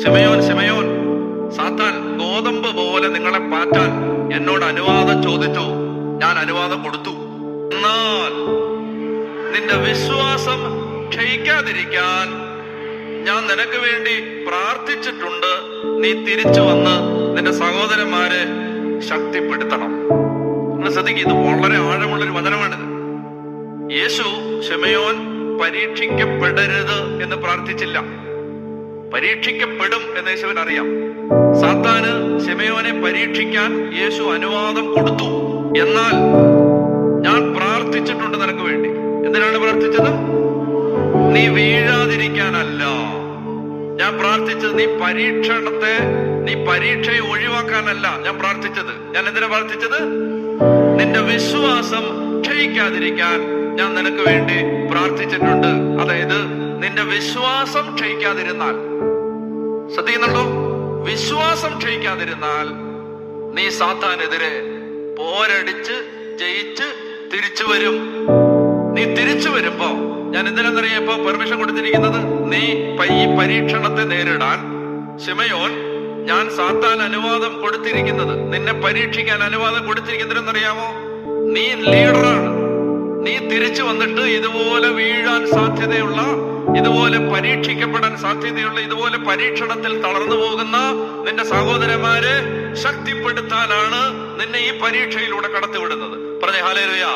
ശിമയോൻ, ശിമയോൻ, സാത്താൻ ഗോതമ്പ് പോലെ നിങ്ങളെ പാറ്റാൻ എന്നോട് അനുവാദം ചോദിച്ചു, ഞാൻ അനുവാദം കൊടുത്തു. എന്നാൽ നിന്റെ വിശ്വാസം ക്ഷയിക്കാതിരിക്കാൻ ഞാൻ നിനക്ക് വേണ്ടി പ്രാർത്ഥിച്ചിട്ടുണ്ട്. നീ തിരിച്ചു വന്ന് നിന്റെ സഹോദരന്മാരെ ശക്തിപ്പെടുത്തണം. നിങ്ങൾ ശ്രദ്ധിക്കുക, ഇത് വളരെ ആഴമുള്ളൊരു വചനമാണിത്. യേശു ശിമയോൻ പരീക്ഷിക്കപ്പെടരുത് എന്ന് പ്രാർത്ഥിച്ചില്ല. പരീക്ഷിക്കപ്പെടും എന്ന് യേശുവിന് അറിയാം. സാത്താന് ശിമയോനെ പരീക്ഷിക്കാൻ യേശു അനുവാദം കൊടുത്തു. എന്നാൽ ഞാൻ പ്രാർത്ഥിച്ചിട്ടുണ്ട് നിനക്ക് വേണ്ടി. എന്തിനാണ് പ്രാർത്ഥിച്ചത്? നീ വീഴാതിരിക്കാനല്ല ഞാൻ പ്രാർത്ഥിച്ചത്. നീ പരീക്ഷയെ ഒഴിവാക്കാനല്ല ഞാൻ പ്രാർത്ഥിച്ചത്. ഞാൻ എന്തിനാ പ്രാർത്ഥിച്ചത്? നിന്റെ വിശ്വാസം ക്ഷയിക്കാതിരിക്കാൻ ഞാൻ നിനക്ക് വേണ്ടി പ്രാർത്ഥിച്ചിട്ടുണ്ട്. അതായത് നിന്റെ വിശ്വാസം ക്ഷയിക്കാതിരുന്നാൽ, ശ്രദ്ധിക്കുന്നുണ്ടോ? വിശ്വാസം ക്ഷയിക്കാതിരുന്നാൽ നീ സാത്താനെതിരെ പോരടിച്ച് ജയിച്ച് തിരിച്ചു വരും. നീ തിരിച്ചു വരുമ്പോ ഞാൻ എന്തിനാന്നറിയാപ്പോ പെർമിഷൻ കൊടുത്തിരിക്കുന്നത്? നീ ഈ പരീക്ഷണത്തെ നേരിടാൻ ശിമയോൻ, ഞാൻ സാത്താൻ അനുവാദം കൊടുത്തിരിക്കുന്നത്, നിന്നെ പരീക്ഷിക്കാൻ അനുവാദം കൊടുത്തിരിക്കുന്നതെന്നറിയാമോ? നീ ലീഡറാണ്. നീ തിരിച്ചു വന്നിട്ട് ഇതുപോലെ വീഴാൻ സാധ്യതയുള്ള, ഇതുപോലെ പരീക്ഷിക്കപ്പെടാൻ സാധ്യതയുള്ള, ഇതുപോലെ പരീക്ഷണത്തിൽ തളർന്നു പോകുന്ന നിന്റെ സഹോദരന്മാരെ ശക്തിപ്പെടുത്താനാണ് നിന്നെ ഈ പരീക്ഷയിലൂടെ കടത്തിവിടുന്നത്. പറഞ്ഞേ ഹല്ലേലൂയ.